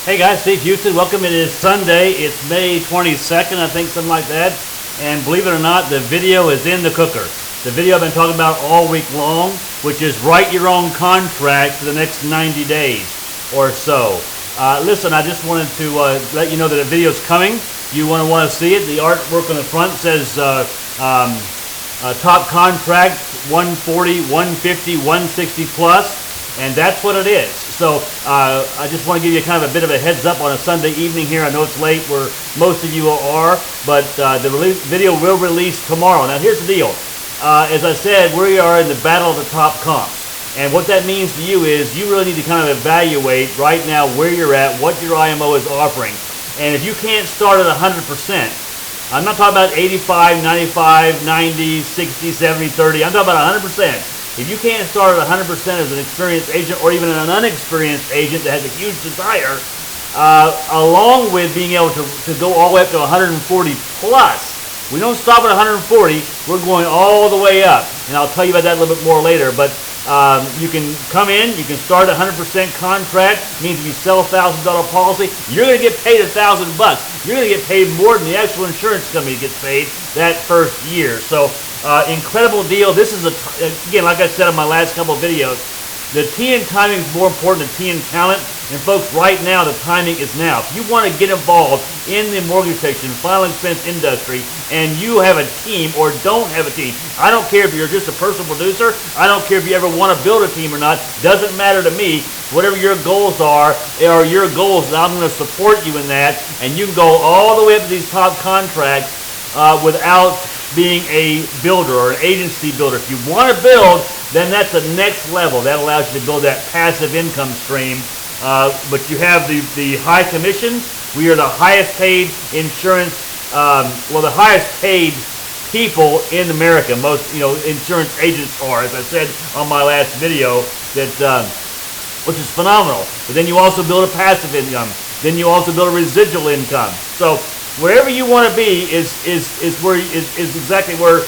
Hey guys, Steve Houston. Welcome. It is Sunday. It's May 22nd, I think, something like that. And believe it or not, the video is in the cooker. The video I've been talking about all week long, which is write your own contract for the next 90 days or so. Listen, I just wanted to let you know that the video is coming. You want to see it. The artwork on the front says top contract 140, 150, 160 plus, and that's what it is. So I just want to give you kind of a bit of a heads up on a Sunday evening here. I know it's late where most of you are, but the video will release tomorrow. Now here's the deal. As I said, we are in the battle of the top comps. And what that means to you is you really need to kind of evaluate right now where you're at, what your IMO is offering. And if you can't start at 100%, I'm not talking about 85, 95, 90, 60, 70, 30. I'm talking about 100%. If you can't start at 100% as an experienced agent or even an unexperienced agent that has a huge desire, along with being able to go all the way up to 140 plus, we don't stop at 140, we're going all the way up. And I'll tell you about that a little bit more later. But you can come in, you can start a 100% contract. Means if you sell a $1,000 policy, you're going to get paid $1,000. You're going to get paid more than the actual insurance company gets paid that first year. So incredible deal. This is, again, like I said in my last couple of videos, the T in timing is more important than T in talent. And folks, right now, the timing is now. If you want to get involved in the mortgage protection, final expense industry, and you have a team or don't have a team, I don't care if you're just a personal producer, I don't care if you ever want to build a team or not, doesn't matter to me. Whatever your goals are your goals, I'm going to support you in that, and you can go all the way up to these top contracts without being a builder or an agency builder. If you want to build, then that's the next level. That allows you to build that passive income stream. But you have the high commissions. We are the highest paid insurance, the highest paid people in America. Most insurance agents are, as I said on my last video, that which is phenomenal. But then you also build a passive income. Then you also build a residual income. So wherever you want to be is exactly where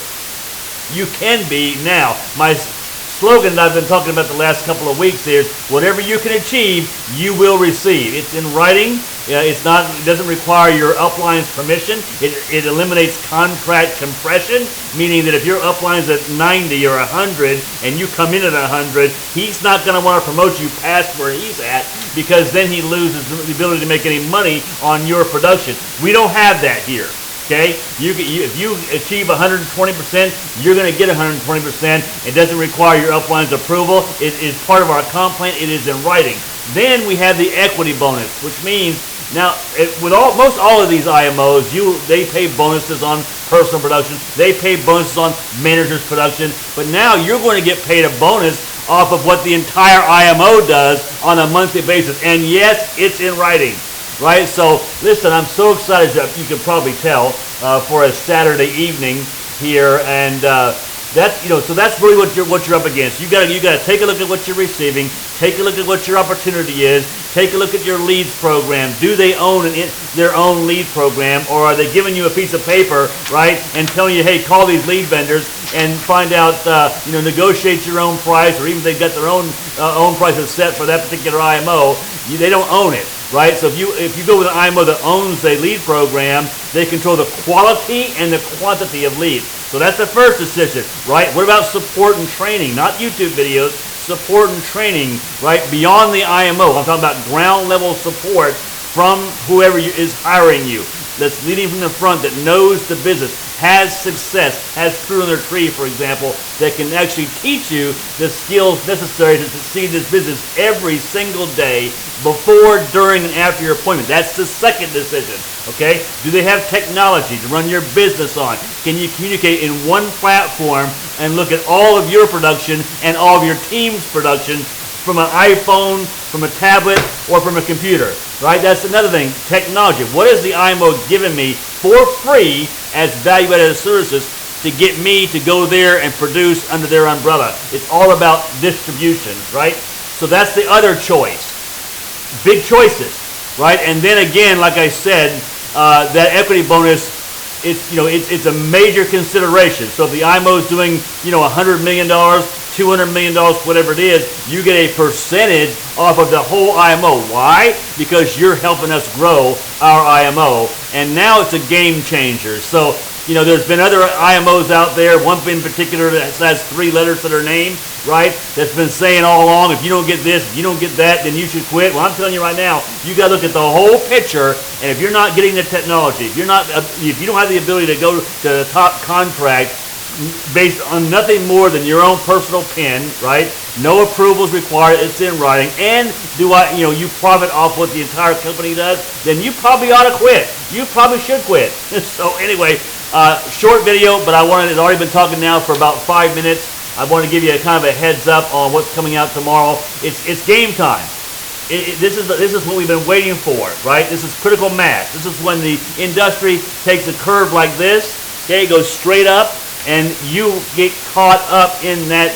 you can be now. My slogan that I've been talking about the last couple of weeks is whatever you can achieve, you will receive. It's in writing. It doesn't require your upline's permission. It eliminates contract compression, meaning that if your upline's at 90 or 100 and you come in at 100, he's not going to want to promote you past where he's at, because then he loses the ability to make any money on your production. We don't have that here. Okay, if you achieve 120%, you're going to get 120%. It doesn't require your upline's approval. It is part of our comp plan. It is in writing. Then we have the equity bonus, which means now with most all of these IMOs, they pay bonuses on personal production. They pay bonuses on manager's production. But now you're going to get paid a bonus off of what the entire IMO does on a monthly basis. And yes, it's in writing. Right, so listen, I'm so excited, you can probably tell, for a Saturday evening here, and so that's really what you're up against. You got to take a look at what you're receiving, take a look at what your opportunity is, take a look at your leads program. Do they own their own lead program, or are they giving you a piece of paper, right, and telling you, hey, call these lead vendors and find out, negotiate your own price, or even if they've got their own prices set for that particular IMO, they don't own it. Right, so if you go with an IMO that owns a lead program, they control the quality and the quantity of leads. So that's the first decision, right? What about support and training? Not YouTube videos, support and training, right? Beyond the IMO, I'm talking about ground level support from whoever is hiring you, that's leading from the front, that knows the business, has success, has fruit on their tree, for example, that can actually teach you the skills necessary to succeed in this business every single day, before, during, and after your appointment. That's the second decision, okay? Do they have technology to run your business on? Can you communicate in one platform and look at all of your production and all of your team's production from an iPhone, from a tablet, or from a computer, right? That's another thing, technology. What is the IMO giving me for free as value-added services to get me to go there and produce under their umbrella? It's all about distribution, right? So that's the other choice. Big choices, right? And then again, like I said, that equity bonus, it's a major consideration. So if the IMO is doing $100 million, $200 million, whatever it is, you get a percentage off of the whole IMO. Why? Because you're helping us grow our IMO, and now it's a game changer. So, you know, there's been other IMOs out there, one in particular that has 3 letters to their name, right, that's been saying all along, if you don't get this, if you don't get that, then you should quit. Well, I'm telling you right now, you got to look at the whole picture, and if you're not getting the technology, if you don't have the ability to go to the top contract based on nothing more than your own personal pen, right, no approvals required, it's in writing, and you profit off what the entire company does, then you probably ought to quit. You probably should quit. So anyway, short video, but it's already been talking now for about 5 minutes. I want to give you a kind of a heads up on what's coming out tomorrow. It's game time. This is what we've been waiting for, right? This is critical mass. This is when the industry takes a curve like this. Okay, it goes straight up, and you get caught up in that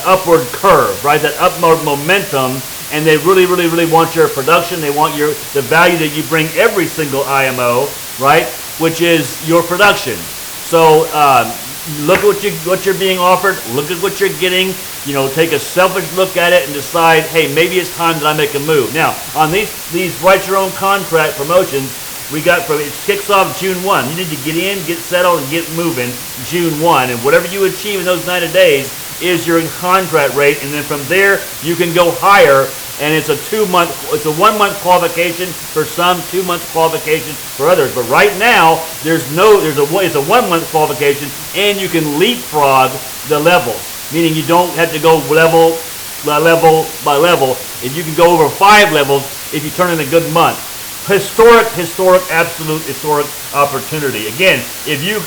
upward curve, right? That upward momentum. And they really, really, really want your production. They want the value that you bring every single IMO, right? Which is your production. So look at what you're being offered. Look at what you're getting. You know, take a selfish look at it and decide, hey, maybe it's time that I make a move. Now, on these write your own contract promotions, it kicks off June 1. You need to get in, get settled, and get moving June 1. And whatever you achieve in those 90 days is your contract rate. And then from there, you can go higher. And it's a 1 month qualification for some, 2 months qualification for others. But right now, it's a 1 month qualification, and you can leapfrog the levels, meaning you don't have to go level by level. If you can go over 5 levels if you turn in a good month. Absolute historic opportunity. Again, if you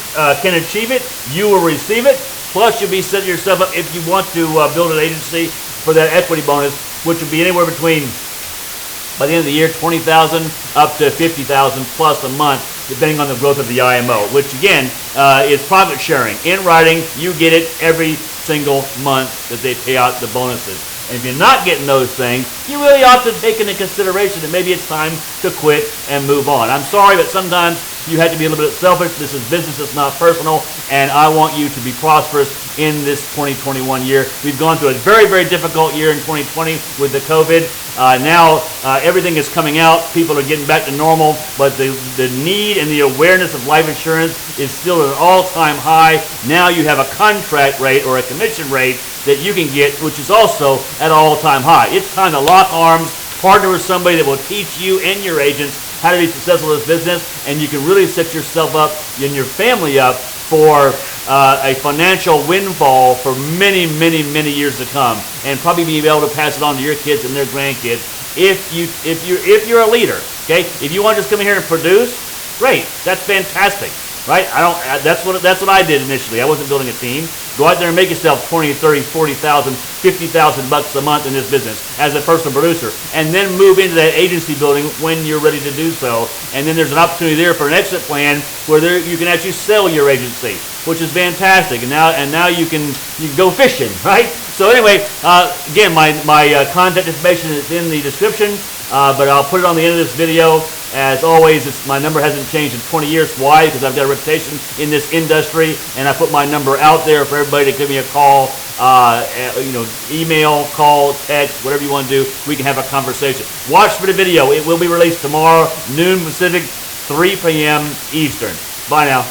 can achieve it, you will receive it. Plus, you'll be setting yourself up if you want to build an agency for that equity bonus, which would be anywhere between, by the end of the year, $20,000 up to $50,000 plus a month, depending on the growth of the IMO, which again is profit sharing. In writing, you get it every single month that they pay out the bonuses. And if you're not getting those things, you really ought to take into consideration that maybe it's time to quit and move on. I'm sorry, but sometimes you have to be a little bit selfish. This is business, it's not personal, and I want you to be prosperous in this 2021 year. We've gone through a very, very difficult year in 2020 with the COVID. Now everything is coming out. People are getting back to normal, but the need and the awareness of life insurance is still at an all-time high. Now you have a contract rate or a commission rate that you can get, which is also at an all-time high. It's time to lock arms, partner with somebody that will teach you and your agents how to be successful in this business, and you can really set yourself up and your family up for a financial windfall for many, many, many years to come, and probably be able to pass it on to your kids and their grandkids if you're a leader. Okay, if you want to just come in here and produce, great, that's fantastic, right? That's what I did initially. I wasn't building a team. Go out there and make yourself 20, 30, 40,000, 50,000 bucks a month in this business as a personal producer, and then move into that agency building when you're ready to do so. And then there's an opportunity there for an exit plan where you can actually sell your agency, which is fantastic. And now you can go fishing, right? So anyway, again, my contact information is in the description, but I'll put it on the end of this video. As always, my number hasn't changed in 20 years. Why? Because I've got a reputation in this industry, and I put my number out there for everybody to give me a call, email, call, text, whatever you want to do. We can have a conversation. Watch for the video. It will be released tomorrow, noon Pacific, 3 p.m. Eastern. Bye now.